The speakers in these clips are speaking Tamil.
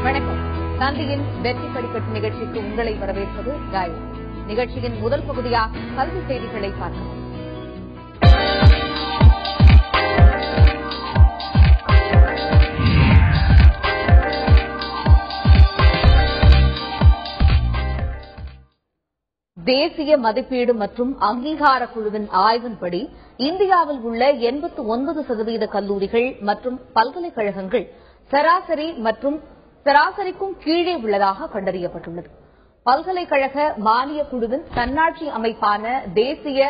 வணக்கம். தந்தையின் வெற்றி படிக்கட்டு நிகழ்ச்சிக்கு உங்களை வரவேற்பது காயத்ரி. நிகழ்ச்சியின் முதல் பகுதியாக கல்வி செய்திகளை பார்க்கலாம். தேசிய மதிப்பீடு மற்றும் அங்கீகார குழுவின் ஆய்வின்படி இந்தியாவில் உள்ள 89% கல்லூரிகள் மற்றும் பல்கலைக்கழகங்கள் சராசரி மற்றும் சராசரிக்கும் கீழே உள்ளதாக கண்டறியப்பட்டுள்ளது. பல்கலைக்கழக மானிய குழுவின் தன்னாட்சி அமைப்பான தேசிய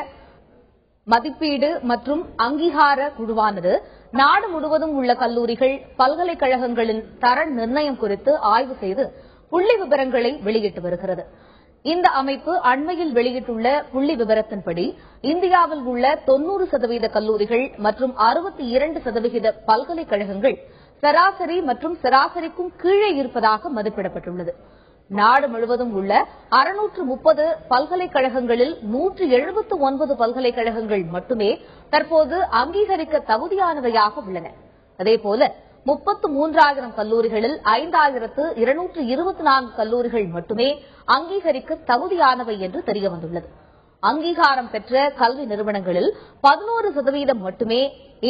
மதிப்பீடு மற்றும் அங்கீகார குழுவானது நாடு முழுவதும் உள்ள கல்லூரிகள் பல்கலைக்கழகங்களின் தர நிர்ணயம் குறித்து ஆய்வு செய்து புள்ளி விவரங்களை வெளியிட்டு வருகிறது. இந்த அமைப்பு அண்மையில் வெளியிட்டுள்ள புள்ளி விவரத்தின்படி இந்தியாவில் உள்ள 90% கல்லூரிகள் மற்றும் 62% பல்கலைக்கழகங்கள் சராசரி மற்றும் சராசரிக்கும் கீழே இருப்பதாக மதிப்பிடப்பட்டுள்ளது. நாடு முழுவதும் உள்ள 630 பல்கலைக்கழகங்களில் 179 பல்கலைக்கழகங்கள் மட்டுமே தற்போது அங்கீகரிக்க தகுதியானவையாக உள்ளன. அதேபோல 33,000 கல்லூரிகளில் 5,224 கல்லூரிகள் மட்டுமே அங்கீகரிக்க தகுதியானவை என்று தெரியவந்துள்ளது. அங்கீகாரம் பெற்ற கல்வி நிறுவனங்களில் 11% மட்டுமே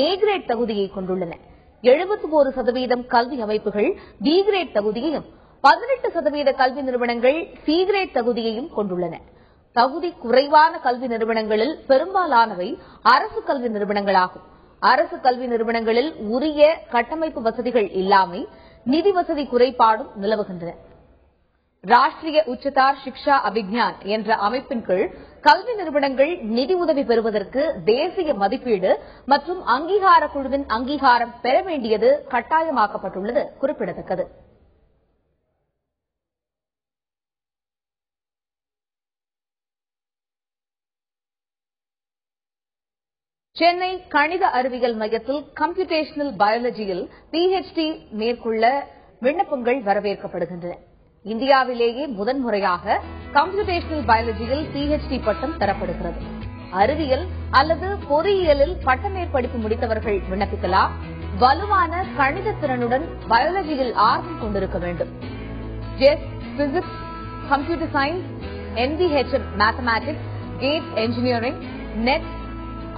ஏ கிரேட் தகுதியை கொண்டுள்ளன. 71% கல்வி அமைப்புகள் பி கிரேட் தகுதியையும் 18% கல்வி நிறுவனங்கள் சி கிரேட் தகுதியையும் கொண்டுள்ளன. தகுதி குறைவான கல்வி நிறுவனங்களில் பெரும்பாலானவை அரசு கல்வி நிறுவனங்களாகும். அரசு கல்வி நிறுவனங்களில் உரிய கட்டமைப்பு வசதிகள் இல்லாமை, நிதி வசதி குறைபாடும் நிலவுகின்றன. ராஷ்டிரிய உச்சதார் சிக்ஷா அபிக்ஞான் என்ற அமைப்பின் கீழ் கல்வி நிறுவனங்கள் நிதி உதவி பெறுவதற்கு தேசிய மதிப்பீடு மற்றும் அங்கீகார குழுவின் அங்கீகாரம் பெற வேண்டியது கட்டாயமாக்கப்பட்டுள்ளது குறிப்பிடத்தக்கது. சென்னை கணித அறிவியல் மையத்தில் கம்ப்யூட்டேஷனல் பயாலஜியில் PhD மேற்கொள்ள விண்ணப்பங்கள் வரவேற்கப்படுகின்றன. இந்தியாவிலேயே முதன்முறையாக கம்ப்யூட்டேஷனல் பயாலஜியில் PhD பட்டம் தரப்படுகிறது. அறிவியல் அல்லது பொறியியலில் பட்டமேற்படிப்பு முடித்தவர்கள் விண்ணப்பிக்கலாம். வலுவான கணித திறனுடன் பயாலஜியில் ஆர்வம் கொண்டிருக்க வேண்டும். JEST physics, computer science, MBHM mathematics, GATE engineering, NET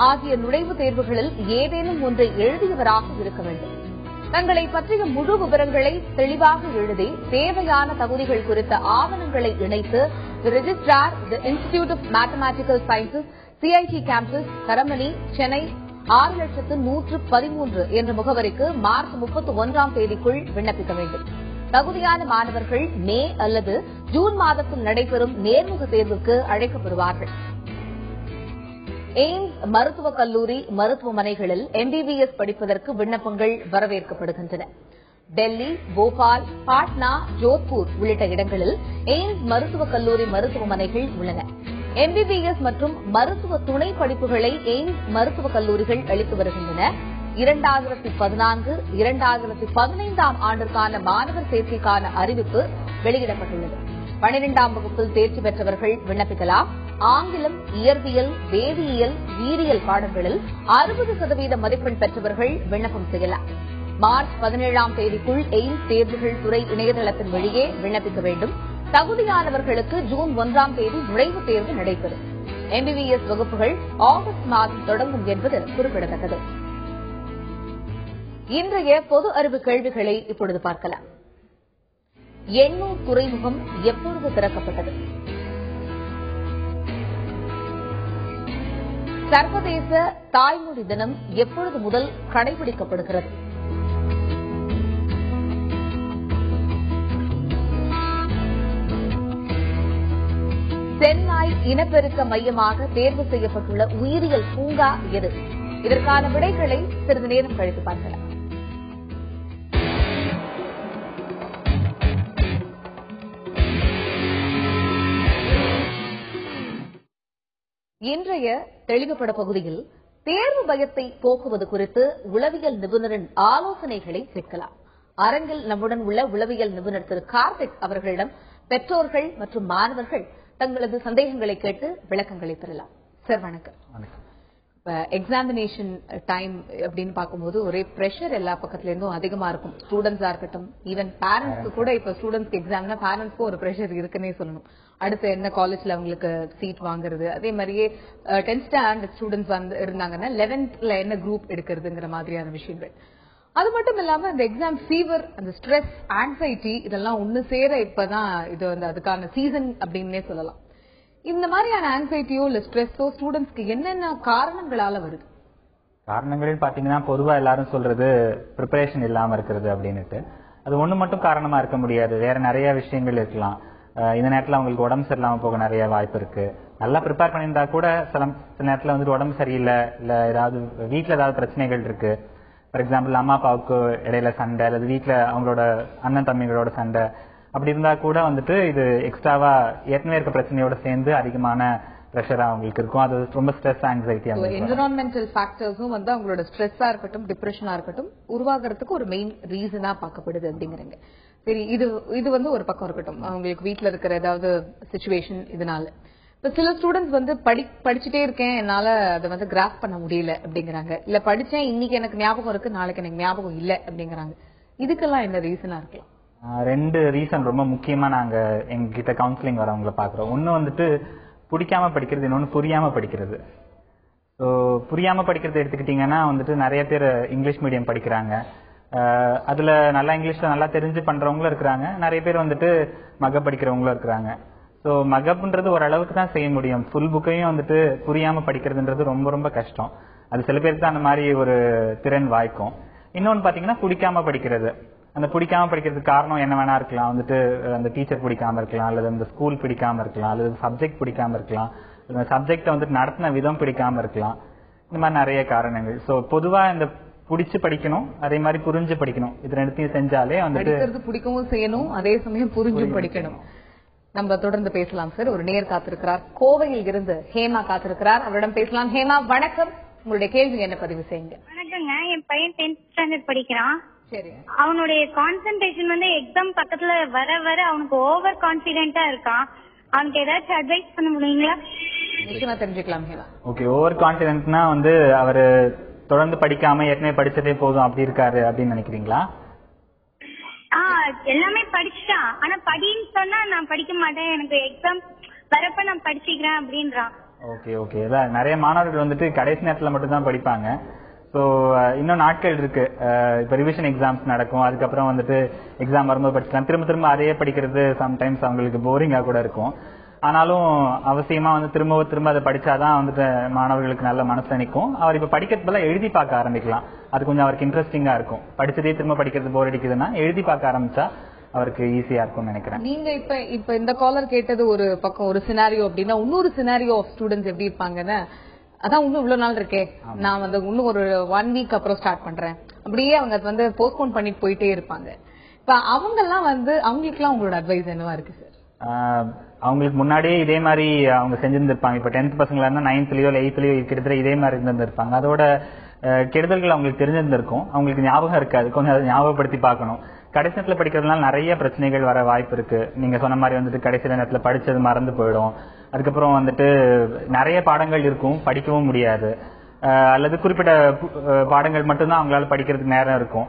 ஆகிய நுழைவுத் தேர்வுகளில் ஏதேனும் ஒன்றை எழுதியவராக இருக்க வேண்டும். தங்களை பற்றிய முழு விவரங்களை தெளிவாக எழுதி தேவையான தகுதிகள் குறித்த ஆவணங்களை இணைத்து registrar the institute of mathematical sciences CIT campus Taramani Chennai 6,113 என்ற முகவரிக்கு மார்ச் 31ஆம் தேதிக்குள் விண்ணப்பிக்க வேண்டும். தகுதியான மாணவர்கள் மே அல்லது ஜூன் மாதத்தில் நடைபெறும் நேர்முக தேர்வுக்கு அழைக்கப்படுவார்கள். எய்ம்ஸ் மருத்துவக் கல்லூரி மருத்துவமனைகளில் MBBS படிப்பதற்கு விண்ணப்பங்கள் வரவேற்கப்படுகின்றன. டெல்லி, போபால், பாட்னா, ஜோத்பூர் உள்ளிட்ட இடங்களில் எய்ம்ஸ் மருத்துவக் கல்லூரி மருத்துவமனைகள் உள்ளன. MBBS மற்றும் மருத்துவ துணை படிப்புகளை எய்ம்ஸ் மருத்துவக் கல்லூரிகள் அளித்து வருகின்றன. 2014, 2015 ஆண்டிற்கான மாணவர் சேர்க்கைக்கான அறிவிப்பு வெளியிடப்பட்டுள்ளது. 12ஆம் வகுப்பில் தேர்ச்சி பெற்றவர்கள் விண்ணப்பிக்கலாம். ஆங்கிலம், இயற்பியல், வேதியியல், உயிரியல் பாடங்களில் 60% மதிப்பெண் பெற்றவர்கள் விண்ணப்பம் செய்யலாம். மார்ச் 17ஆம் தேதிக்குள் எய்ம்ஸ் தேர்வுகள் துறை இணையதளத்தின் வழியே விண்ணப்பிக்க வேண்டும். தகுதியானவர்களுக்கு ஜூன் 1ஆம் தேதி நுழைவுத் தேர்வு நடைபெறும். MBBS வகுப்புகள் ஆகஸ்ட் மாதம் தொடங்கும் என்பது குறிப்பிடத்தக்கது. இன்றைய பொது அறிவு கேள்விகளை இப்பொழுது பார்க்கலாம். எண்ணூர் துறைமுகம் எப்பொழுது திறக்கப்பட்டது? சர்வதேச தாய்மொழி தினம் எப்பொழுது முதல் கடைபிடிக்கப்படுகிறது? சென்னாய் இனப்பெருக்க மையமாக தேர்வு செய்யப்பட்டுள்ள உயிரியல் பூங்கா எது? இதற்கான விடைகளை சிறிது நேரம் கழித்து பார்க்கலாம். இன்றைய தெளிவுபட பகுதியில் தேர்வு பயத்தை போக்குவது குறித்து உளவியல் நிபுணரின் ஆலோசனைகளை கேட்கலாம். அரங்கில் நம்முடன் உள்ள உளவியல் நிபுணர் திரு கார்த்திக் அவர்களிடம் பெற்றோர்கள் மற்றும் மாணவர்கள் தங்களது சந்தேகங்களை கேட்டு விளக்கங்களை பெறலாம். சார் வணக்கம். எக்ஸாமினேஷன் டைம் அப்படின்னு பார்க்கும்போது ஒரே பிரஷர் எல்லா பக்கத்துல இருந்தும் அதிகமா இருக்கும். ஸ்டூடெண்ட்ஸா இருக்கட்டும், ஈவன் பேரண்ட்ஸ்க்கு கூட இப்ப ஸ்டூடெண்ட்ஸ்க்கு எக்ஸாம்னா பேரண்ட்ஸ்க்கும் ஒரு பிரஷர் இருக்குன்னே சொல்லணும். அடுத்து என்ன காலேஜ்ல அவங்களுக்கு சீட் வாங்குறது, அதே மாதிரியே 10th ஸ்டாண்டர்ட் ஸ்டூடெண்ட்ஸ் வந்து இருந்தாங்கன்னா 11th என்ன குரூப் எடுக்கிறதுங்கிற மாதிரியான விஷயங்கள். அது மட்டும் இல்லாம அந்த எக்ஸாம் ஃபீவர், அந்த ஸ்ட்ரெஸ், ஆங்ஸைட்டி இதெல்லாம் ஒண்ணு சேர இப்பதான் இது வந்து அதுக்கான சீசன் அப்படின்னே சொல்லலாம். இந்த மாதிரியான ஆங்ஸைட்டியோ இல்ல ஸ்ட்ரெஸ்ஸோ ஸ்டூடெண்ட்ஸ்க்கு என்னென்ன காரணங்களால வருது? காரணங்கள் பாத்தீங்கன்னா பொதுவா எல்லாரும் சொல்றது ப்ரிப்பரேஷன் இல்லாம இருக்கிறது அப்படின்னுட்டு. அது ஒண்ணு மட்டும் காரணமா இருக்க முடியாது, வேற நிறைய விஷயங்கள் இருக்கலாம். இந்த நேரத்துல அவங்களுக்கு உடம்பு சரியில்லாம போக நிறைய வாய்ப்பு இருக்கு. நல்லா ப்ரிப்பேர் பண்ணியிருந்தா கூட சில நேரத்துல வந்துட்டு உடம்பு சரியில்லை, இல்ல ஏதாவது வீட்டுல ஏதாவது பிரச்சனைகள் இருக்கு. ஃபார் எக்ஸாம்பிள் அம்மா அப்பாவுக்கு இடையில சண்டை, அல்லது வீட்டுல அவங்களோட அண்ணன் தம்பிகளோட சண்டை, அப்படி இருந்தா கூட வந்துட்டு இது எக்ஸ்ட்ராவா ஏற்கனவே இருக்க பிரச்சனையோட சேர்ந்து அதிகமான பிரஷரா அவங்களுக்கு இருக்கும். அது ரொம்ப ஸ்ட்ரெஸ், ஆங்ஸைட்டி. என்விரான்மெண்டல் ஃபேக்டர்ஸும் வந்து அவங்களோட ஸ்ட்ரெஸ்ஸா இருக்கட்டும், டிப்ரெஷனா இருக்கட்டும் உருவாகிறதுக்கு ஒரு மெயின் ரீசனா பார்க்கப்படுது அப்படிங்கிறீங்க. சரி, இது வந்து ஒரு பக்கம் இருக்கட்டும், அவங்களுக்கு வீட்டுல இருக்கிற ஏதாவது சிச்சுவேஷன். இதனால இப்ப சில ஸ்டூடெண்ட்ஸ் வந்து படிச்சுட்டே இருக்கேன், என்னால அதை வந்து கிராஸ் பண்ண முடியல அப்படிங்கிறாங்க. இல்ல படிச்சேன், இன்னைக்கு எனக்கு ஞாபகம் இருக்கு, நாளைக்கு எனக்கு ஞாபகம் இல்ல அப்படிங்கிறாங்க. இதுக்கெல்லாம் என்ன ரீசனா இருக்கலாம்? ரெண்டு ரீசன் ரொம்ப முக்கியமா நாங்க எங்ககிட்ட கவுன்சிலிங் வரவங்களை பாக்குறோம். ஒன்னு வந்துட்டு பிடிக்காம படிக்கிறது, இன்னொன்னு புரியாம படிக்கிறது. ஸோ புரியாம படிக்கிறது எடுத்துக்கிட்டீங்கன்னா வந்துட்டு நிறைய பேர் இங்கிலீஷ் மீடியம் படிக்கிறாங்க. அதுல நல்லா இங்கிலீஷ்ல நல்லா தெரிஞ்சு பண்றவங்களும் இருக்கிறாங்க, நிறைய பேர் வந்துட்டு மகப் படிக்கிறவங்களும் இருக்கிறாங்க. ஸோ மகப்ன்றது ஓரளவுக்கு தான் செய்ய முடியும். ஃபுல் புக்கையும் வந்துட்டு புரியாம படிக்கிறதுன்றது ரொம்ப ரொம்ப கஷ்டம். அது சில பேருக்கு தான் அந்த மாதிரி ஒரு திறன் வாய்க்கும். இன்னொன்னு பாத்தீங்கன்னா பிடிக்காம படிக்கிறது. அந்த பிடிக்காம படிக்கிறதுக்கு காரணம் என்ன வேணா இருக்கலாம். வந்துட்டு அந்த டீச்சர் பிடிக்காம இருக்கலாம், அல்லது அந்த ஸ்கூல் பிடிக்காம இருக்கலாம், அல்லது சப்ஜெக்ட் பிடிக்காம இருக்கலாம், அந்த சப்ஜெக்ட வந்துட்டு நடத்தின விதம் பிடிக்காம இருக்கலாம். இந்த மாதிரி நிறைய காரணங்கள். சோ பொதுவா இந்த பிடிச்சு படிக்கணும், அதே மாதிரி புரிஞ்சு படிக்கணும். இது ரெண்டுத்தையும் செஞ்சாலே வந்துட்டு பிடிக்கவும் செய்யணும், அதே சமயம் புரிஞ்சும் படிக்கணும். நம்ம தொடர்ந்து பேசலாம் சார். ஒரு நேர் காத்திருக்கிறார், கோவையில் இருந்து ஹேமா காத்திருக்கிறார், அவரிடம் பேசலாம். ஹேமா வணக்கம், உங்களுடைய கேள்வி என்ன பதிவு செய்யுங்க. வணக்கங்க, என் பையன் 10th ஸ்டாண்டர்ட் படிக்கிறான். சரி, அவனுடைய கான்சென்ட்ரேஷன் வந்து எக்ஸாம் பக்கத்துல வர வர அவனுக்கு ஓவர் கான்பிடென்ட்டா இருக்கான். அவனுக்கு ஏதாச்சும் அட்வைஸ் பண்ண முடியுங்களா? நிச்சயமா தெரிஞ்சுக்கலாம் ஹேமா. ஓகே, ஓவர் கான்பிடென்ட்னா வந்து அவரு தொடர்ந்து படிக்காம ஏற்கனவே படிச்சதே போதும் அப்படி இருக்காரு அப்படின்னு நினைக்கிறீங்களா? எல்லாமே படிச்சுட்டான், ஆனா படின்னு சொன்னா நான் படிக்க மாட்டேன், எனக்கு எக்ஸாம் வரப்ப நான் படிச்சுக்கிறேன் அப்படின்றான். ஓகே ஓகே, நிறைய மாணவர்கள் வந்துட்டு கடைசி நேரத்துல மட்டும் தான் படிப்பாங்க. ஸோ இன்னும் நாட்கள் இருக்கு. இப்போ ரிவிஷன் எக்ஸாம்ஸ் நடக்கும், அதுக்கப்புறம் வந்துட்டு எக்ஸாம் வரும்போது படிச்சுக்கலாம். திரும்ப திரும்ப அதையே படிக்கிறது சம்டைம்ஸ் அவங்களுக்கு போரிங்கா கூட இருக்கும். ஆனாலும் அவசியமா வந்து திரும்ப திரும்ப அதை படிச்சாதான் வந்துட்டு மாணவர்களுக்கு நல்ல மனசு நிற்கும். அவர் இப்ப படிக்கிறது பதிலா எழுதி பார்க்க ஆரம்பிக்கலாம். அது கொஞ்சம் அவருக்கு இன்ட்ரெஸ்டிங்கா இருக்கும். படிச்சதே திரும்ப படிக்கிறது போர் அடிக்குதுன்னா எழுதி பார்க்க ஆரம்பிச்சா அவருக்கு ஈஸியா இருக்கும்னு நினைக்கிறேன். நீங்க இப்ப இந்த காலர் கேட்டது ஒரு பக்கம், ஒரு சினாரியோ அப்படின்னா இன்னொரு சினாரியோ ஆஃப் ஸ்டூடெண்ட்ஸ் எப்படி இருப்பாங்கன்னா, அதான் இன்னும் இவ்வளவு நாள் இருக்கே, நான் வந்து இன்னும் ஒரு 1 வீக் அப்புறம் ஸ்டார்ட் பண்றேன், அப்படியே அவங்க வந்து போஸ்ட்போன் பண்ணிட்டு போயிட்டே இருப்பாங்க. இப்ப அவங்க எல்லாம் வந்து அவங்களுக்கு எல்லாம் உங்களோட அட்வைஸ் என்னவா இருக்கு சார்? அவங்களுக்கு முன்னாடியே இதே மாதிரி அவங்க செஞ்சிருந்திருப்பாங்க. இப்ப 10th பசங்களா இருந்தா 9thலயோ 8thலயோ கிட்டத்தட்ட இதே மாதிரி இருந்திருப்பாங்க. அதோட கெடுதல்கள் அவங்களுக்கு தெரிஞ்சிருந்திருக்கும், அவங்களுக்கு ஞாபகம் இருக்காது. கொஞ்சம் அதை ஞாபகப்படுத்தி பார்க்கணும். கடைசி நேரத்துல படிக்கிறதுனால நிறைய பிரச்சனைகள் வர வாய்ப்பு இருக்கு. நீங்க சொன்ன மாதிரி வந்துட்டு கடைசி நேரத்துல படிச்சது மறந்து போயிடும். அதுக்கப்புறம் வந்துட்டு நிறைய பாடங்கள் இருக்கும், படிக்கவும் முடியாது. அல்லது குறிப்பிட்ட பாடங்கள் மட்டும்தான் அவங்களால படிக்கிறதுக்கு நேரம் இருக்கும்.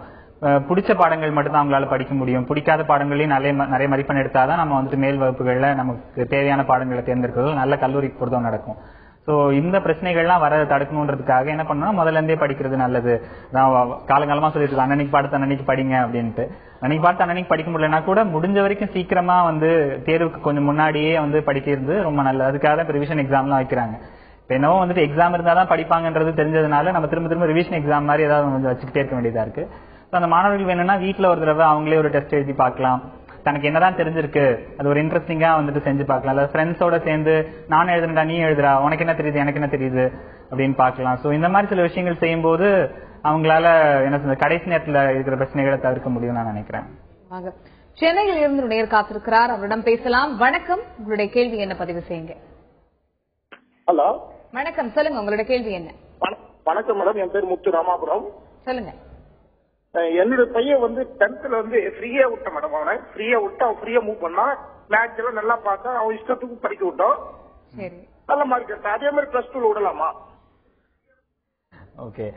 பிடிச்ச பாடங்கள் மட்டும்தான் அவங்களால படிக்க முடியும். பிடிக்காத பாடங்களையும் நிறைய மதிப்பெண் எடுத்தாதான் நம்ம வந்துட்டு மேல் வகுப்புகள்ல நமக்கு தேவையான பாடங்களை தேர்ந்தெடுக்கிறது நல்ல கல்லூரிக்கு பொறுத்தும் நடக்கும். சோ இந்த பிரச்சனைகள்லாம் வர தடுக்கணுன்றதுக்காக என்ன பண்ணணும், முதல்ல இருந்தே படிக்கிறது நல்லது. நான் காலங்காலமா சொல்லிட்டு இருக்கேன், அன்னன்னைக்கு பாடத்தை அன்னன்னைக்கு படிங்க அப்படின்ட்டு. அன்னைக்கு பாடத்தை அன்னன்னைக்கு படிக்க முடியலன்னா கூட முடிஞ்ச வரைக்கும் சீக்கிரமா வந்து தேர்வுக்கு கொஞ்சம் முன்னாடியே வந்து படிக்கிறது ரொம்ப நல்லது. அதுக்காக தான் ரிவிஷன் எக்ஸாம்லாம் வைக்கிறாங்க. இப்ப என்னவோ வந்துட்டு எக்ஸாம் இருந்தாதான் படிப்பாங்கன்றது தெரிஞ்சதுனால நம்ம திரும்ப திரும்ப ரிவிஷன் எக்ஸாம் மாதிரி ஏதாவது கொஞ்சம் வச்சுக்கிட்டே இருக்க வேண்டியதா இருக்கு. அந்த மாணவர்கள் வேணும்னா வீட்டுல ஒரு தடவை அவங்களே ஒரு டெஸ்ட் எழுதி பார்க்கலாம். தனக்கு என்னதான் தெரிஞ்சிருக்கு அது ஒரு இன்ட்ரெஸ்டிங்கா வந்துட்டு செஞ்சு பார்க்கலாம். அல்லது ஃப்ரெண்ட்ஸோட சேர்ந்து நான் எழுதுறா நீ எழுதுறா, உனக்கு என்ன தெரியுது எனக்கு என்ன தெரியுது அப்படின்னு பார்க்கலாம். சோ இந்த மாதிரி சில விஷயங்கள் செய்யும் போது அவங்களால என்ன கடைசி நேரத்துல இருக்கிற பிரச்சனைகளை தவிர்க்க முடியும் நான் நினைக்கிறேன். சென்னையில் இருந்து நேர் காத்திருக்கிறார், அவரிடம் பேசலாம். வணக்கம், உங்களுடைய கேள்வி என்ன பதிவு செய்யுங்க. ஹலோ வணக்கம், சொல்லுங்க உங்களுடைய கேள்வி என்ன. வணக்கம் மேடம், என் பேர் முத்து ராமாபுரம். சொல்லுங்க. என்னோட பையன் வந்து 10th வந்து ஃப்ரீயா விட்டேன் மேடம். அவனை ஃப்ரீயா விட்டு அவன் ஃப்ரீயா மூவ் பண்ணா, மேட்ச் எல்லாம் நல்லா பார்த்தா, அவன் இஷ்டத்துக்கு படிக்க விட்டோம். சரி, நல்ல மார்க் எடுத்தான். அதே மாதிரி +2 விடலாமா? ஓகே,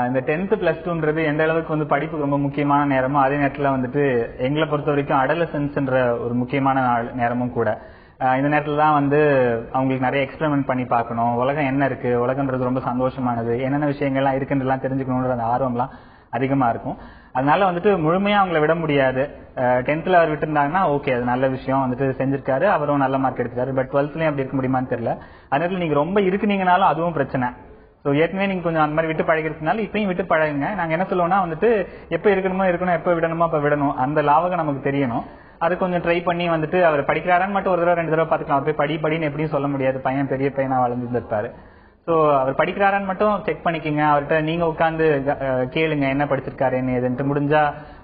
இந்த 10th + 2ன்றது எந்த அளவுக்கு வந்து படிப்புக்கு ரொம்ப முக்கியமான நேரமோ அதே நேரத்துல வந்துட்டு எங்களை பொறுத்த வரைக்கும் அடலசன்ஸ்ன்ற ஒரு முக்கியமான நேரமும் கூட. இந்த நேரத்துல தான் வந்து அவங்களுக்கு நிறைய எக்ஸ்பெரிமெண்ட் பண்ணி பார்க்கணும், உலகம் என்ன இருக்கு, உலகன்றது ரொம்ப சந்தோஷமானது, என்னென்ன விஷயங்கள்லாம் இருக்குன்றதுலாம் தெரிஞ்சுக்கணுன்ற அந்த ஆர்வம்லாம் அதிகமா இருக்கும். அதனால வந்துட்டு முழுமையா அவங்கள விட முடியாது. 10th அவர் விட்டு இருந்தாங்கன்னா ஓகே, அது நல்ல விஷயம், வந்துட்டு செஞ்சிருக்காரு, அவரும் நல்ல மார்க் எடுத்துக்காரு. பட் 12thலயும் அப்படி இருக்க முடியுமான்னு தெரியல. அதனால நீங்க ரொம்ப இருக்குனீங்கனாலும் அதுவும் பிரச்சனை. ஸோ ஏற்கனவே நீங்க கொஞ்சம் அந்த மாதிரி விட்டு பழகிறதுனால இப்பயும் விட்டு பழகுங்க. நாங்க என்ன சொல்லுவோம்னா வந்துட்டு எப்ப இருக்கணுமோ, எப்ப விடணுமோ அப்ப விடணும். அந்த லாவகம் நமக்கு தெரியணும். அது கொஞ்சம் ட்ரை பண்ணி வந்துட்டு அவர் படிக்கிறாரான்னு மட்டும் ஒரு தடவை 2 தடவை பாத்துக்கலாம். அவர் போய் படின்னு எப்படியும் சொல்ல முடியாது, பையன் பெரிய பையனா வளர்ந்துருப்பாரு. சோ அவர் படிக்கிறாரான்னு மட்டும் செக் பண்ணிக்கோங்க. அவர்கிட்ட நீங்க உட்காந்து கேளுங்க என்ன படிச்சிருக்காரு என்ன ஏதுன்ட்டு. முடிஞ்சா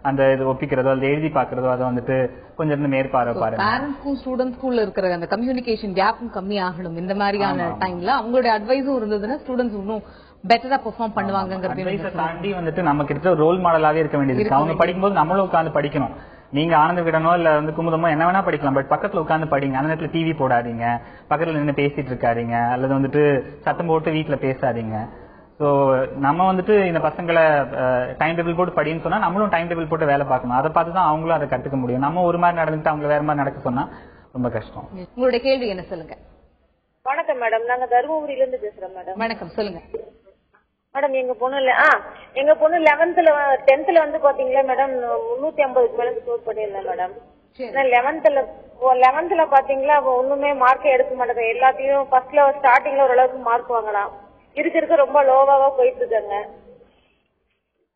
அந்த இது ஒப்பிக்கிறதோ அல்லது எழுதி பாக்குறதோ அதை வந்துட்டு கொஞ்சம் இருந்து மேற்பார்வை பாருங்க. பேரண்ட்ஸ்க்கும் ஸ்டூடெண்ட்ஸ்க்குள்ள இருக்கிற அந்த கம்யூனிகேஷன் கேப்பும் கம்மி ஆகணும். இந்த மாதிரியான டைம்ல அவங்களுடைய அட்வைஸும் இருந்ததுன்னா ஸ்டூடெண்ட்ஸ் இன்னும் பெட்டரா பெர்ஃபார்ம் பண்ணுவாங்க. தாண்டி வந்துட்டு நம்ம கிட்ட ரோல் மாடலாவே இருக்க வேண்டியது. அவங்க படிக்கும்போது நம்மளும் உட்காந்து படிக்கணும். நீங்க ஆனந்த விடனோ இல்ல வந்து குமுதமோ என்ன வேணா படிக்கலாம், பட் பக்கத்துல உட்காந்து படிங்க. அந்த நேரத்துல டிவி போடாதீங்க, பக்கத்துல நின்று பேசிட்டு இருக்காதீங்க, அல்லது வந்துட்டு சத்தம் போட்டு வீட்டுல பேசாதீங்க. சோ நம்ம வந்துட்டு இந்த பசங்களை டைம் டேபிள் போட்டு படின்னு சொன்னா நம்மளும் டைம் டேபிள் போட்டு வேலை பார்க்கணும். அதை பார்த்து தான் அவங்களும் அதை கத்துக்க முடியும். நம்ம ஒரு மாதிரி நடந்துட்டு அவங்க வேற மாதிரி நடக்க சொன்னா ரொம்ப கஷ்டம். உங்களுடைய கேள்வி என்ன சொல்லுங்க. வணக்கம் மேடம், நாங்க தருமபுரியில இருந்து பேசுறோம் மேடம். வணக்கம், சொல்லுங்க மேடம். எங்க பொண்ணு 10th வந்து பாத்தீங்களா மேடம் 350 மேல ஸ்கோர் பண்ணிருந்தேன் மேடம். 11th பாத்தீங்களா ஒண்ணுமே மார்க்கே எடுக்க மாட்டேங்க. எல்லாத்தையும் ஃபர்ஸ்ட்ல ஸ்டார்டிங்ல ஓரளவுக்கு மார்க் வாங்கலாம், இருக்க ரொம்ப லோவாவா போயிட்டு இருக்காங்க.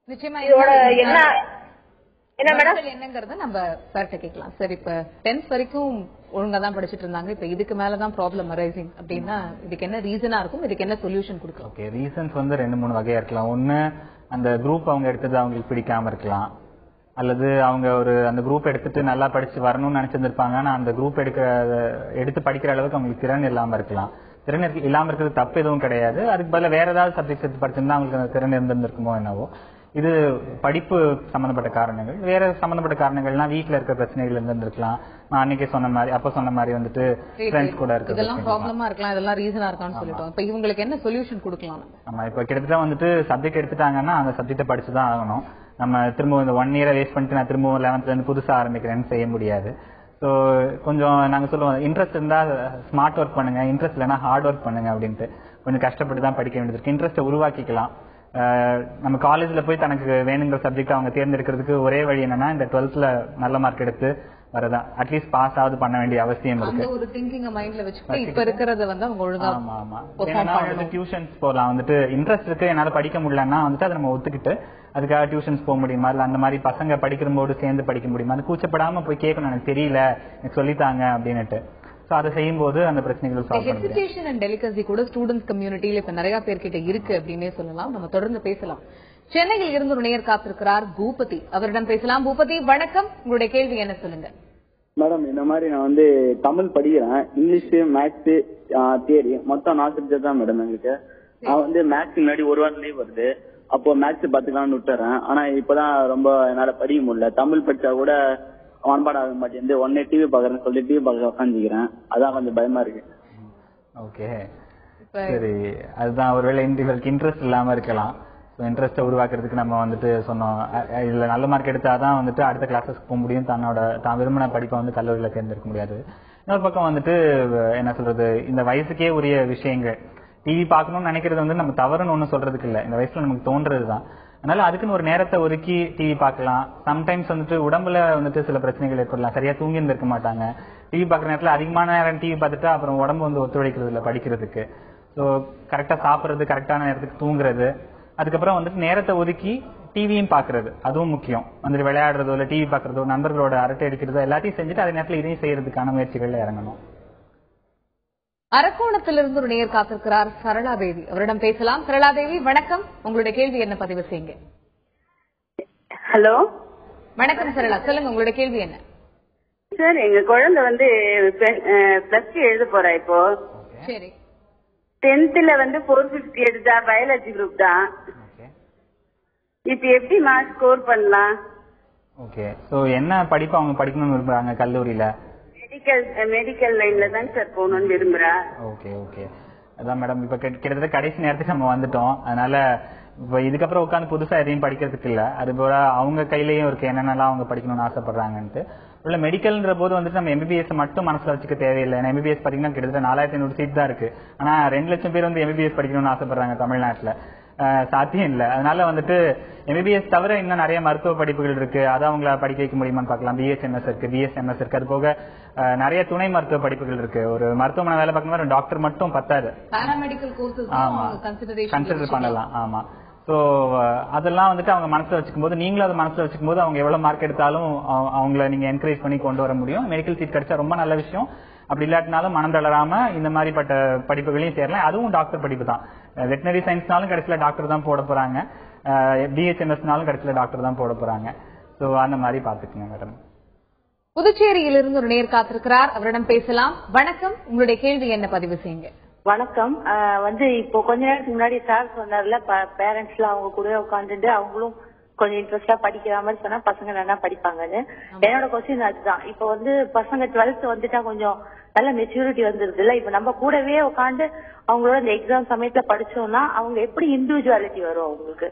நிச்சயமா இதோட என்ன மேடம் என்னங்கறத நம்ம சார்ட்ட கேட்கலாம். சரி, இப்ப 10th வரைக்கும் ஒழுங்கா தான் படிச்சிட்டு இருந்தாங்க, இப்ப இதுக்கு மேலதான் ப்ராப்ளம் அரைசிங் அப்படின்னா இதுக்கு என்ன ரீசனா இருக்கும், இதுக்கு என்ன சொல்யூஷன் கொடுக்கலாம்? ஓகே, ரீசன்ஸ் வந்து 2-3 வகையா இருக்கலாம். ஒன்னு அந்த குரூப் அவங்க எடுத்தது அவங்களுக்கு பிடிக்காம இருக்கலாம், அல்லது அவங்க அந்த குரூப் எடுத்துட்டு நல்லா படிச்சு வரணும்னு நினைச்சிருந்திருப்பாங்க, ஆனா அந்த குரூப் எடுத்து படிக்கிற அளவுக்கு அவங்களுக்கு திறன் இல்லாம இருக்கலாம். திறன் இல்லாம இருக்கிறது தப்பு எதுவும் கிடையாது. அதுக்கு பதிலா வேற ஏதாவது சப்ஜெக்ட் எடுத்து படிச்சிருந்தா அவங்களுக்கு அந்த திறன் இருந்திருக்குமோ என்னவோ. இது படிப்பு சம்பந்தப்பட்ட காரணங்கள். வேற சம்பந்தப்பட்ட காரணங்கள்லாம் வீட்டுல இருக்க பிரச்சனைகள் இருந்திருக்கலாம். நான் அன்னைக்கு சொன்ன மாதிரி வந்துட்டு ஃப்ரெண்ட்ஸ் கூட இருக்கு, இதெல்லாம் ப்ராப்ளமா இருக்கலாம், இதெல்லாம் ரீசனா இருக்கான்னு சொல்லிட்டோம். இப்ப இவங்களுக்கு என்ன சொல்யூஷன் கொடுக்கலாம்? ஆமா, இப்ப கிட்டத்தட்ட வந்துட்டு சப்ஜெக்ட் எடுத்துட்டாங்கன்னா அந்த சப்ஜெக்ட படிச்சுதான் ஆகணும். நம்ம திரும்ப இந்த 1 இயரை வேஸ்ட் பண்ணிட்டு நான் திரும்ப 11th இருந்து புதுசா ஆரம்பிக்கிறேன்னு செய்ய முடியாது. ஸோ கொஞ்சம் நாங்க சொல்லுவோம், இன்ட்ரெஸ்ட் இருந்தா ஸ்மார்ட் ஒர்க் பண்ணுங்க, இன்ட்ரெஸ்ட் இல்லைன்னா ஹார்ட் ஒர்க் பண்ணுங்க அப்படின்ட்டு. கொஞ்சம் கஷ்டப்பட்டு தான் படிக்க வேண்டியது இருக்கு. இன்ட்ரெஸ்ட்டை உருவாக்கிக்கலாம். நம்ம காலேஜ்ல போய் தனக்கு வேணுங்கிற சப்ஜெக்ட் அவங்க தேர்ந்தெடுக்கிறதுக்கு ஒரே வழி என்னன்னா இந்த 12th நல்ல மார்க் எடுத்து வரதா, அட்லீஸ்ட் பாஸ் ஆகுது பண்ண வேண்டிய அவசியம் இருக்கு. ஒரு திங்கிங் மைண்ட்ல வச்சுட்டு இப்ப இருக்கிறத வந்து அவங்க ஒழுங்கா டியூஷன்ஸ் போகலாம். வந்துட்டு இன்ட்ரெஸ்ட் இருக்கு, என்னால படிக்க முடியலன்னா வந்துட்டு அதை நம்ம ஒத்துக்கிட்டு அதுக்காக டியூஷன்ஸ் போக முடியுமா, இல்ல அந்த மாதிரி பசங்க படிக்கிறபோது சேர்ந்து படிக்க முடியுமா, அது கூச்சப்படாம போய் கேட்கணும், எனக்கு தெரியல எனக்கு சொல்லித்தாங்க அப்படின்னுட்டு. சோ அதை செய்யும் போது அந்த பிரச்சனைகள் சால்வ் பண்ண முடியும். ஹெசிடேஷன் அண்ட் டெலிகசி கூட ஸ்டூடெண்ட்ஸ் கம்யூனிட்டியில இப்ப நிறைய பேர்கிட்ட இருக்கு அப்படின்னே சொல்லலாம். நம்ம தொடர்ந்து பேசலாம். சென்னையில் இருந்து ஒரு நேயர் காத்திருக்கிறார் பூபதி, அவரிடம் பேசலாம். பூபதி வணக்கம், உங்களுடைய கேள்வி என்ன சொல்லுங்க. மேடம், இந்த மாதிரி நான் வந்து தமிழ் படிக்கிறேன், இங்கிலீஷ், மேத்ஸ், தியரி மொத்தம் 4 சப்ஜெக்ட் தான் மேடம் எங்களுக்கு. நான் வந்து மேத்ஸ் முன்னாடி 1 வாரம் லீவ் வருது, அப்போ மேத்ஸ் பாத்துக்கலாம்னு விட்டுறேன். ஆனா இப்பதான் ரொம்ப என்னால படிக்க முடியல. தமிழ் படிச்சா கூட மனப்பாடம் ஆக மாட்டேங்குது. ஒன்னே டிவி பாக்குறேன்னு சொல்லி டிவி பார்க்க உட்காந்துக்கிறேன். அதான் கொஞ்சம் பயமா இருக்கு. ஓகே, சரி, அதுதான் ஒருவேளை இவருக்கு இன்ட்ரெஸ்ட் இல்லாம இருக்கலாம். இன்ட்ரெஸ்ட்டை உருவாக்குறதுக்கு நம்ம வந்துட்டு சொன்னோம், இதுல நல்ல மார்க் எடுத்தாதான் வந்துட்டு அடுத்த கிளாஸஸ்க்கு போக முடியும், தான் விரும்பின படிப்பை வந்து கல்லூரியில தேர்ந்தெடுக்க முடியாது. இன்னொரு பக்கம் வந்துட்டு என்ன சொல்றது, இந்த வயசுக்கே உரிய விஷயங்கள் டிவி பார்க்கணும்னு நினைக்கிறது வந்து நம்ம தவறுன்னு ஒன்னும் சொல்றதுக்கு இல்ல, இந்த வயசுல நமக்கு தோன்றதுதான். அதனால அதுக்குன்னு ஒரு நேரத்தை ஒதுக்கி டிவி பார்க்கலாம். சம்டைம்ஸ் வந்துட்டு உடம்புல வந்துட்டு சில பிரச்சனைகள் ஏற்படலாம், சரியா தூங்கி இருந்திருக்க மாட்டாங்க. டிவி பார்க்குற நேரத்துல அதிகமான நேரம் டிவி பார்த்துட்டா அப்புறம் உடம்பு வந்து ஒத்துழைக்கிறது இல்லை படிக்கிறதுக்கு. ஸோ கரெக்டா சாப்பிட்றது, கரெக்டான நேரத்துக்கு தூங்குறது, அதுக்கப்புறம் வந்துட்டு நேரத்தை ஒதுக்கி டிவியும் பாக்குறது, அதுவும் முக்கியம். வந்துட்டு விளையாடுறதோ இல்ல டிவி பாக்குறதோ, நண்பர்களோட அரட்டை அடிக்கிறதோ எல்லாத்தையும் செஞ்சுட்டு அதே நேரத்தில் இதையும் செய்யறதுக்கான முயற்சிகள்ல இறங்கணும். அரக்கோணத்திலிருந்து ஒரு நேயர் காத்திருக்கிறார் சரளாதேவி, அவரிடம் பேசலாம். சரளாதேவி வணக்கம், உங்களுடைய கேள்வி என்ன பதிவு செய்யுங்க. ஹலோ, வணக்கம் சரளா, சொல்லுங்க உங்களுடைய கேள்வி என்ன. சார், எங்க குழந்தை வந்து +2 எழுத போறா இப்போ. சரி, 10th வந்து 450 எடுத்தா, பயாலஜி குரூப் தான். இப்ப எப்படி மார்க் ஸ்கோர் பண்ணலாம்? ஓகே, சோ என்ன படிப்பு அவங்க படிக்கணும்னு விரும்புறாங்க கல்லூரியில? மெடிக்கல் லைன்ல தான் சார் போகணும்னு விரும்புறா. ஓகே ஓகே, அதான் மேடம் இப்ப கிட்டத்தட்ட கடைசி நேரத்துக்கு நம்ம வந்துட்டோம். அதனால இப்ப இதுக்கப்புறம் உட்காந்து புதுசா எதையும் படிக்கிறதுக்கு இல்ல. அது போல அவங்க கையிலயும் இருக்கு என்னென்னலாம் அவங்க படிக்கணும்னு ஆசைப்படுறாங்கன்ட்டு. உள்ள மெடிக்கல்ன்ற போது வந்துட்டு நம்ம MBBS மட்டும் மனசுல வச்சுக்க தேவையில்லை. MBBS பாத்தீங்கன்னா கிட்டத்தட்ட 4500 சீட் தான் இருக்கு. ஆனா 2 லட்சம் பேர் வந்து MBBS படிக்கணும்னு ஆசைப்படுறாங்க தமிழ்நாட்டுல. சாத்தியம் இல்ல. அதனால வந்துட்டு MBBS தவிர இன்னும் நிறைய மருத்துவ படிப்புகள் இருக்கு. அதை அவங்கள படிக்க வைக்க முடியுமான்னு பார்க்கலாம். BSMS இருக்கு, BSMS இருக்கு. அது போக நிறைய துணை மருத்துவ படிப்புகள் இருக்கு. ஒரு மருத்துவமனை வேலை பார்க்கணும் டாக்டர் மட்டும் பத்தாது, கன்சிடர் பண்ணலாம். ஆமா. சோ அதெல்லாம் வந்துட்டு அவங்க மனசுல வச்சுக்கும் போது, நீங்களும் அதை மனசுல வச்சுக்கும் போது அவங்க எவ்வளவு மார்க் எடுத்தாலும் அவங்கள நீங்க என்கரேஜ் பண்ணி கொண்டு வர முடியும். மெடிக்கல் சீட் கிடைச்சா ரொம்ப நல்ல விஷயம். அப்படி இல்லாட்டினாலும் மனம் தளராம இந்த மாதிரிப்பட்ட படிப்புகளையும் சேரலாம். அதுவும் டாக்டர் படிப்பு தான். வெட்டினரி சயின்ஸ்னாலும் கடைசியில டாக்டர் தான் போட போறாங்க. BHMSனாலும் கடைசியில டாக்டர் தான் போட போறாங்க. சோ அந்த மாதிரி பாத்துக்கங்க மேடம். புதுச்சேரியிலிருந்து ஒரு நேர் காத்திருக்கிறார், அவரிடம் பேசலாம். வணக்கம், உங்களுடைய கேள்வி என்ன பதிவு செய்யுங்க. வணக்கம். இப்போ கொஞ்ச நேரத்துக்கு முன்னாடி சார் சொன்னார்ல, பேரண்ட்ஸ் எல்லாம் அவங்க கூட உட்காந்துட்டு அவங்களும் கொஞ்சம் இன்ட்ரெஸ்டா படிக்கிற மாதிரி சொன்னா பசங்க நல்லா படிப்பாங்கன்னு. என்னோட கொஸ்டின் அதுதான். இப்ப பசங்க 12th வந்துட்டா கொஞ்சம் நல்ல மெச்சூரிட்டி வந்துருது இல்ல. இப்ப நம்ம கூடவே உட்காந்து அவங்களோட இந்த எக்ஸாம் சமயத்துல படிச்சோம்னா அவங்க எப்படி இண்டிவிஜுவாலிட்டி வரும் அவங்களுக்கு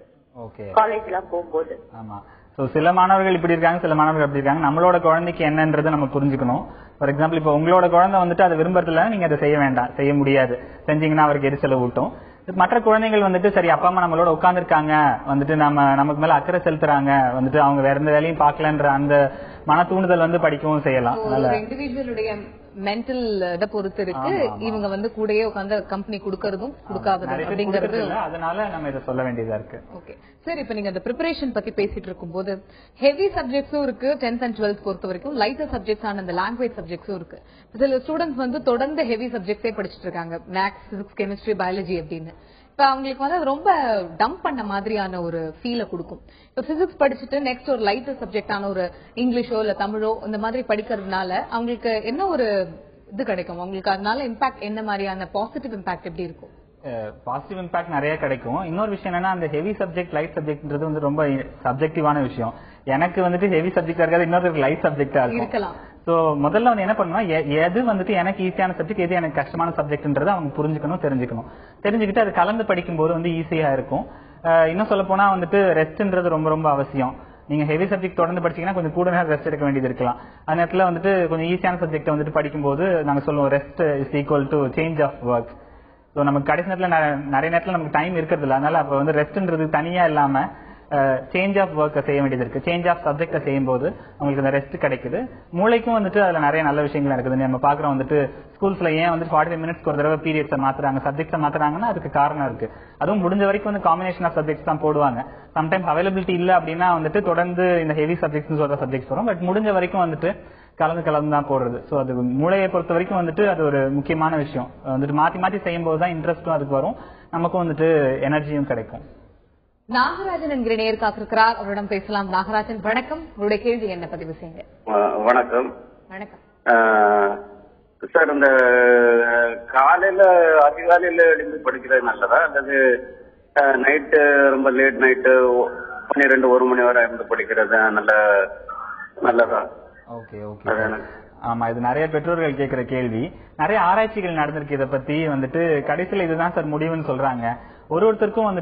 காலேஜ் எல்லாம் போகும்போது? ஆமா. சோ சில மாணவர்கள் இப்படி இருக்காங்க, சில மாணவர்கள் அப்படி இருக்காங்க. நம்மளோட குழந்தைக்கு என்னன்றதை நம்ம புரிஞ்சுக்கணும். ஃபார் எக்ஸாம்பிள் இப்ப உங்களோட குழந்தை வந்துட்டு அதை விரும்புறதுல நீங்க அதை செய்ய வேண்டாம், செய்ய முடியாது. செஞ்சீங்கன்னா அவருக்கு எரிச்சலை ஊட்டும். மற்ற குழந்தைகள் வந்துட்டு சரி அப்பா அம்மா நம்மளோட உட்கார்ந்துருக்காங்க, வந்துட்டு நமக்கு மேல அக்கறை செலுத்துறாங்க, வந்துட்டு அவங்க வேற எந்த வேலையும் பாக்கலன்ற அந்த மன தூண்டுதல் படிக்கவும் செய்யலாம். இண்டிவிஜுவலுடைய மென்டல் இதை பொறுத்து இருக்கு. இவங்க கூடயே உட்காந்து கம்பெனி கொடுக்கறதும் கொடுக்காததும் அப்படிங்கிறது. அதனால நம்ம இதை சொல்ல வேண்டியதா இருக்கு. ஓகே சார், இப்ப நீங்க அந்த ப்ரிப்பரேஷன் பத்தி பேசிட்டு இருக்கும் போது ஹெவி சப்ஜெக்ட்ஸும் இருக்கு 10th and 12th பொறுத்த வரைக்கும். லைட்டர் சப்ஜெக்ட்ஸ் ஆன அந்த லாங்குவேஜ் சப்ஜெக்ட்ஸும் இருக்கு. சில ஸ்டூடெண்ட்ஸ் தொடர்ந்து ஹெவி சப்ஜெக்ட்ஸே படிச்சுட்டு இருக்காங்க, மேத்ஸ், பிசிக்ஸ், கெமிஸ்ட்ரி, பயாலஜி அப்படின்னு. இப்ப அவங்களுக்கு ரொம்ப டம்ப் பண்ண மாதிரியான ஒரு ஃபீல கொடுக்கும். இப்ப பிசிக்ஸ் படிச்சுட்டு நெக்ஸ்ட் ஒரு லைட்டர் சப்ஜெக்டான ஒரு இங்கிலீஷோ இல்ல தமிழோ இந்த மாதிரி படிக்கிறதுனால அவங்களுக்கு என்ன ஒரு இது கிடைக்கும்? அவங்களுக்கு அதனால இம்பாக்ட் என்ன மாதிரியான பாசிட்டிவ் இம்பாக்ட் எப்படி இருக்கும்? பாசிட்டிவ் இம்பாக்ட் நிறைய கிடைக்கும். இன்னொரு விஷயம் என்னன்னா, அந்த ஹெவி சப்ஜெக்ட் லைட் சப்ஜெக்ட்ன்றது ரொம்ப சப்ஜெக்டிவான விஷயம். எனக்கு ஹெவி சப்ஜெக்டா இருக்காது, இன்னொரு லைட் சப்ஜெக்டா இருக்கலாம். சோ முதல்ல என்ன பண்ணணும், எது எனக்கு ஈஸியான சப்ஜெக்ட், எது எனக்கு கஷ்டமான சப்ஜெக்ட்ன்றதை அவங்க புரிஞ்சுக்கணும், தெரிஞ்சுக்கிட்டு அது கலந்து படிக்கும் போது ஈஸியா இருக்கும். இன்னும் சொல்ல போனா ரெஸ்ட்ன்றது ரொம்ப ரொம்ப அவசியம். நீங்க ஹெவி சப்ஜெக்ட் தொடர்ந்து படிச்சீங்கன்னா கொஞ்சம் கூட நேரம் ரெஸ்ட் எடுக்க வேண்டியது இருக்கலாம். அந்த நேரத்துல கொஞ்சம் ஈஸியான சப்ஜெக்ட் படிக்கும்போது நாங்க சொல்லுவோம் rest is equal to change of work. So நமக்கு கடைசி நேரத்தில் நிறைய நேரத்தில் நமக்கு டைம் இருக்கிறது இல்லை. அதனால அப்போ ரெஸ்ட்ன்றது தனியா இல்லாம சேஞ்ச் ஆஃப் ஒர்க்கை செய்ய வேண்டியது இருக்கு. சேஞ்ச் ஆஃப் சப்ஜெக்டை செய்யும் போது அவங்களுக்கு அந்த ரெஸ்ட் கிடைக்குது. மூளைக்கும் அதுல நிறைய நல்ல விஷயங்கள் இருக்குது. நம்ம பாக்குறோம் ஸ்கூல்ஸ்ல ஏன் 45 மினிட்ஸ்க்கு ஒரு தடவை பீரியட்ஸை மாத்துறாங்க, சப்ஜெக்ட்ஸை மாத்துறாங்கன்னா அதுக்கு காரணம் இருக்கு. அதுவும் முடிஞ்ச வரைக்கும் காம்பினேஷன் ஆஃப் சப்ஜெக்ட்ஸ் தான் போடுவாங்க. சம்டைம்ஸ் அவைலபிலிட்டி இல்ல அப்படின்னா தொடர்ந்து இந்த ஹெவி சப்ஜெக்ட்ஸ் சொல்ற சப்ஜெக்ட்ஸ் வரும். பட் முடிஞ்ச வரைக்கும் கலந்து தான் போடுறது. சோ அது மூளையை பொறுத்த வரைக்கும் அது ஒரு முக்கியமான விஷயம். மாத்தி மாத்தி செய்யும் போதுதான் இன்ட்ரெஸ்டும் அதுக்கு வரும், நமக்கும் எனர்ஜியும் கிடைக்கும். நாகராஜன் என்கிற நேர் காத்திருக்கிறார், அவரிடம் பேசலாம். நாகராஜன் வணக்கம், உங்களுடைய கேள்வி என்ன பதிவு செய்யுங்க. வணக்கம். வணக்கம் சார். இந்த அதிகாலையில எழுந்து படிக்கிறது நல்லதா அல்லது நைட்டு ரொம்ப லேட் நைட்டு 12-1 மணி வரை இருந்து படிக்கிறது நல்லதா? Okay okay. ஆமா, இது நிறைய பெற்றோர்கள் கேட்கிற கேள்வி. நிறைய ஆராய்ச்சிகள் நடந்திருக்கு இதை பத்தி. கடைசியில இதுதான் சார் முடிவுன்னு சொல்றாங்க. ஒருத்தருக்கும்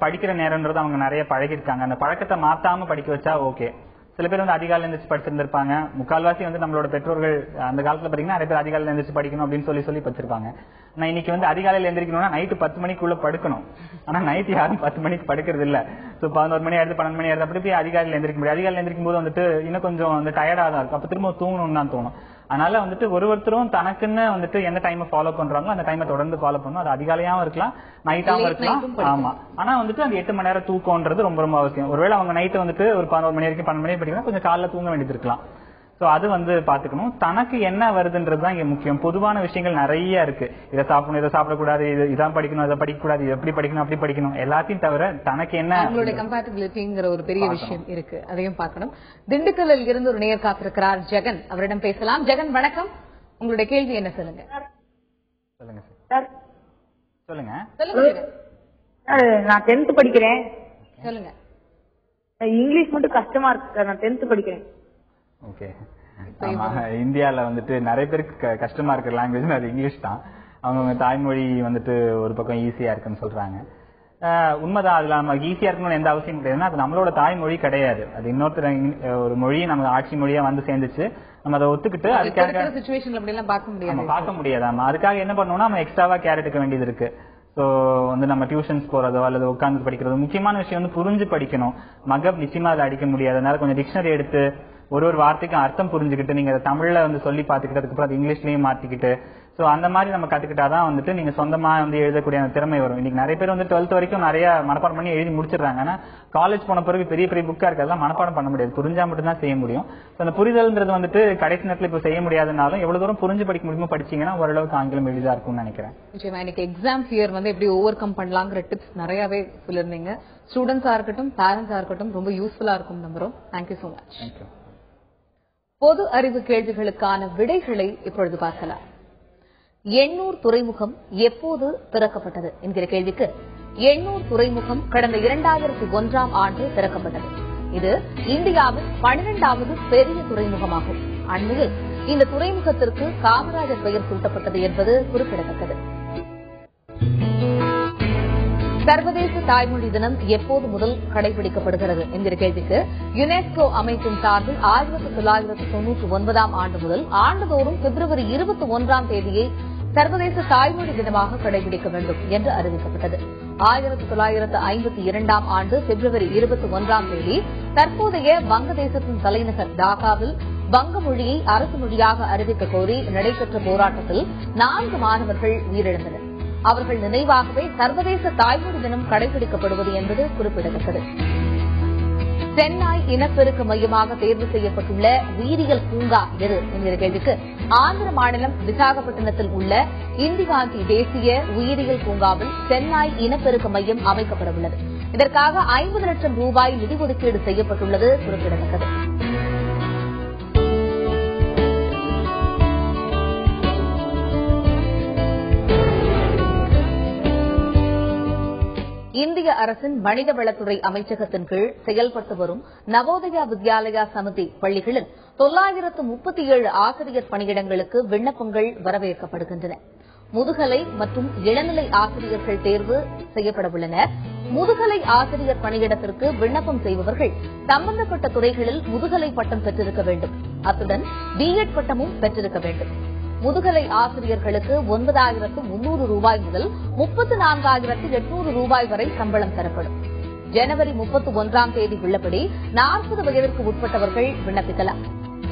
படிக்கிற நேரம்ன்றது அவங்க நிறைய பழகிருக்காங்க. அந்த பழக்கத்தை மாத்தாம படிக்க வச்சா ஓகே. சில பேர் அதிகாலையில எழுந்திரிச்சு படிச்சிருந்திருப்பாங்க. முக்கால்வாசி நம்மளோட பெற்றோர்கள் அந்த காலத்துல பாத்தீங்கன்னா நிறைய பேர் அதிகாலையில எழுந்திரிச்சு படிக்கணும் அப்படின்னு சொல்லி படிச்சிருப்பாங்க. ஆனா இன்னைக்கு அதிகாலையில எழுந்திரிக்கணும்னா நைட்டு 10 மணிக்குள்ள படுக்கணும். ஆனா நைட் யாரும் 10 மணிக்கு படுக்கிறது இல்ல. சோ 11 மணி ஆயிடுது, 12 மணி ஆயிடுது, அப்படி போய் அதிகாலையில எழுந்திரிக்க முடியாது. அதிகாலையில எழுந்திரிக்கும் போது இன்னும் கொஞ்சம் டயர்டா தான் இருக்கும். அப்ப திரும்ப தூங்கணும்னு தான் தோணும். அதனால ஒருத்தரும் தனக்குன்னு என்ன டைம் ஃபாலோ பண்றாங்களோ அந்த டைமை தொடர்ந்து ஃபாலோ பண்ணணும். அது அதிகாலையாவும் இருக்கலாம், நைட்டாவும் இருக்கலாம். ஆமா, ஆனா அந்த 8 மணி நேரம் தூக்கம்ன்றது ரொம்ப ரொம்ப அவசியம். ஒருவேளை அவங்க நைட்டு ஒரு 11 மணி வரைக்கும் 12 மணி படிக்கணும், கொஞ்சம் காலைல தூங்க வேண்டியது இருக்கலாம். சோ அது பாத்துக்கணும். தனக்கு என்ன வருதுன்றதுதான் இங்க முக்கியம். பொதுவான விஷயங்கள் நிறைய இருக்கு. இதை சாப்பிடணும், இதை சாப்பிடக்கூடாது, இதான் படிக்கணும், இதை படிக்க கூடாது, எப்படி படிக்கணும், அப்படி படிக்கணும், எல்லாத்தையும் தவிர தனக்கு என்ன கம்பேட்டபிலிட்டிங்கிற ஒரு பெரிய விஷயம் இருக்கு, அதையும் பார்க்கணும். திண்டுக்கல்லில் இருந்து ஒரு நேயர் காத்திருக்கிறார், ஜெகன், அவரிடம் பேசலாம். ஜெகன் வணக்கம், உங்களுடைய கேள்வி என்ன சொல்லுங்க. சொல்லுங்க சார். சொல்லுங்க. நான் 10th படிக்கிறேன். சொல்லுங்க. இங்கிலீஷ் மட்டும் கஷ்டமா இருக்கு. நான் 10th படிக்கிறேன். ஓகே. ஆமா, இந்தியால நிறைய பேருக்கு கஷ்டமா இருக்கிற லாங்குவேஜ் அது இங்கிலீஷ் தான். அவங்க தாய்மொழி வந்துட்டு ஒரு பக்கம் ஈஸியா இருக்குன்னு சொல்றாங்க. உண்மைதான், அதுல நம்ம ஈஸியா இருக்கணும்னு எந்த அவசியம் கிடையாதுன்னா அது நம்மளோட தாய்மொழி கிடையாது. அது இன்னொருத்தர் ஒரு மொழி நம்ம ஆட்சி மொழியா வந்து சேர்ந்துச்சு, நம்ம அதை ஒத்துக்கிட்டு அதுக்காக பார்க்க முடியாது. அதுக்காக என்ன பண்ணணும்னா நம்ம எக்ஸ்ட்ராவா கேர் எடுக்க வேண்டியது இருக்கு. ஸோ வந்து நம்ம டியூஷன்ஸ் போறதோ அல்லது உட்கார்ந்து படிக்கிறதோ, முக்கியமான விஷயம் வந்து புரிஞ்சு படிக்கணும். மகப் நிச்சயமா அதை அடிக்க முடியாது. அதனால கொஞ்சம் டிக்ஷனரி எடுத்து ஒரு வார்த்தைக்கும் அர்த்தம் புரிஞ்சுக்கிட்டு நீங்க தமிழ்ல வந்து சொல்லி பார்த்துக்கிட்டு அதுக்கப்புறம் அது இங்கிலீஷ்லயும் மாத்திக்கிட்டு சோ அந்த மாதிரி நம்ம கத்துக்கிட்டாதான் வந்துட்டு நீங்க சொந்தமா வந்து எழுதக்கூடிய அந்த திறமை வரும். இன்னைக்கு நிறைய பேர் வந்து 12th வரைக்கும் நிறைய மனப்பாடம் பண்ணி எழுதி முடிச்சிடுறாங்க. ஆனா காலேஜ் போன பிறகு பெரிய பெரிய புக்கா இருக்கிறதெல்லாம் மனப்பாடம் பண்ண முடியாது, புரிஞ்சா மட்டும் தான் செய்ய முடியும். அந்த புரிதல்ன்றது வந்துட்டு கடைசி நேரத்தில் இப்ப செய்ய முடியாதுனாலும் எவ்வளவு தூரம் புரிஞ்சு படிக்க முடியுமோ படிச்சீங்கன்னா ஓரளவுக்கு ஆங்கிலம் எளிதா இருக்கும்னு நினைக்கிறேன். இன்னைக்கு எக்ஸாம் ஃபியர் வந்து எப்படி ஓவர் கம் பண்ணலாங்கிற டிப்ஸ் நிறையவே சொல்லிருந்தீங்க. ஸ்டூடெண்ட்ஸா இருக்கட்டும், பேரண்ட்ஸா இருக்கட்டும், ரொம்ப யூஸ்ஃபுல்லா இருக்கும் நம்புறோம். Thank you so much. பொது அறிவு கேள்விகளுக்கான விடைகளை இப்பொழுது பார்க்கலாம். எண்ணூர் துறைமுகம் எப்போது திறக்கப்பட்டது என்கிற கேள்விக்கு, எண்ணூர் துறைமுகம் கடந்த 2001ஆம் ஆண்டு திறக்கப்பட்டது. இது இந்தியாவின் 12வது பெரிய துறைமுகமாகும். அண்மையில் இந்த துறைமுகத்திற்கு காமராஜர் பெயர் சூட்டப்பட்டது என்பது குறிப்பிடத்தக்கது. சர்வதேச தாய்மொழி தினம் எப்போது முதல் கடைபிடிக்கப்படுகிறது என்கிற கேள்விக்கு, யுனெஸ்கோ அமைப்பின் சார்பில் 1999ஆம் ஆண்டு முதல் ஆண்டுதோறும் பிப்ரவரி 21ஆம் தேதியை சர்வதேச தாய்மொழி தினமாக கடைபிடிக்க வேண்டும் என்று அறிவிக்கப்பட்டது. 1952ஆம் ஆண்டு பிப்ரவரி 21ஆம் தேதி தற்போதைய வங்கதேசத்தின் தலைநகர் டாக்காவில் வங்க மொழியை அரசு மொழியாக அறிவிக்க கோரி நடைபெற்ற போராட்டத்தில் 4 மாணவர்கள் உயிரிழந்தனர். அவர்கள் நினைவாகவே சர்வதேச தாய்மொழி தினம் கடைபிடிக்கப்படுவது என்பது குறிப்பிடத்தக்கது. சென்னாய் இனப்பெருக்க மையமாக தேர்வு செய்யப்பட்டுள்ள உயிரியல் பூங்கா எது என்கிற கேள்விக்கு, ஆந்திர மாநிலம் விசாகப்பட்டினத்தில் உள்ள இந்திகாந்தி தேசிய உயிரியல் பூங்காவில் சென்னாய் இனப்பெருக்க மையம் அமைக்கப்பட உள்ளது. இதற்காக 50 லட்சம் ரூபாய் நிதி ஒதுக்கீடு செய்யப்பட்டுள்ளது குறிப்பிடத்தக்கது. இந்திய அரசின் மனிதவளத்துறை அமைச்சகத்தின் கீழ் செயல்பட்டு வரும் நவோதயா வித்யாலயா சமிதி பள்ளிகளில் 937 ஆசிரியர் பணியிடங்களுக்கு விண்ணப்பங்கள் வரவேற்கப்படுகின்றன. முதுகலை மற்றும் இளநிலை ஆசிரியர்கள் தேர்வு செய்யப்பட உள்ளனர். முதுகலை ஆசிரியர் பணியிடத்திற்கு விண்ணப்பம் செய்பவர்கள் சம்பந்தப்பட்ட துறைகளில் முதுகலை பட்டம் பெற்றிருக்க வேண்டும். அத்துடன் பிஎட் பட்டமும் பெற்றிருக்க வேண்டும். முதுகலை ஆசிரியர்களுக்கு 9,300 ரூபாய் முதல் 34,800 ரூபாய் வரை சம்பளம் தரப்படும். ஜனவரி 31ஆம் தேதி உள்ளபடி 40 வயதிற்கு உட்பட்டவர்கள் விண்ணப்பிக்கலாம்.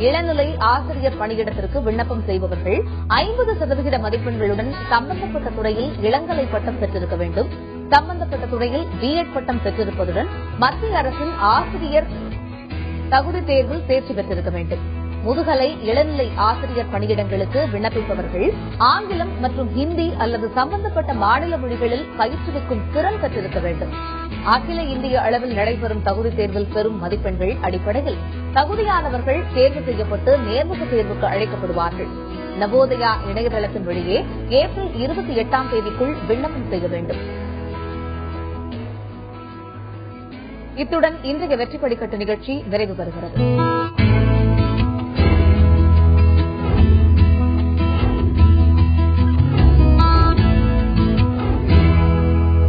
இளநிலை ஆசிரியர் பணியிடத்திற்கு விண்ணப்பம் செய்பவர்கள் 50% மதிப்பெண்களுடன் சம்பந்தப்பட்ட துறையில் இளங்கலை பட்டம் பெற்றிருக்க வேண்டும். சம்பந்தப்பட்ட துறையில் பிஎட் பட்டம் பெற்றிருப்பதுடன் மத்திய அரசின் ஆசிரியர் தகுதி தேர்வில் தேர்ச்சி பெற்றிருக்க வேண்டும். முதுகலை இளநிலை ஆசிரியர் பணியிடங்களுக்கு விண்ணப்பிப்பவர்கள் ஆங்கிலம் மற்றும் ஹிந்தி அல்லது சம்பந்தப்பட்ட மாநில மொழிகளில் பயிற்றுவிக்கும் திறன் பெற்றிருக்க வேண்டும். அகில இந்திய அளவில் நடைபெறும் தகுதி தேர்வில் பெறும் மதிப்பெண்கள் அடிப்படையில் தகுதியானவர்கள் தேர்வு செய்யப்பட்டு நேர்முக தேர்வுக்கு அழைக்கப்படுவார்கள். நவோதயா இணையதளத்தின் வழியே ஏப்ரல் 28ஆம் தேதிக்குள் விண்ணப்பம் செய்ய வேண்டும். இத்துடன் இன்றைய வெற்றி படிக்கட்டு நிகழ்ச்சி நிறைவு பெறுகிறது.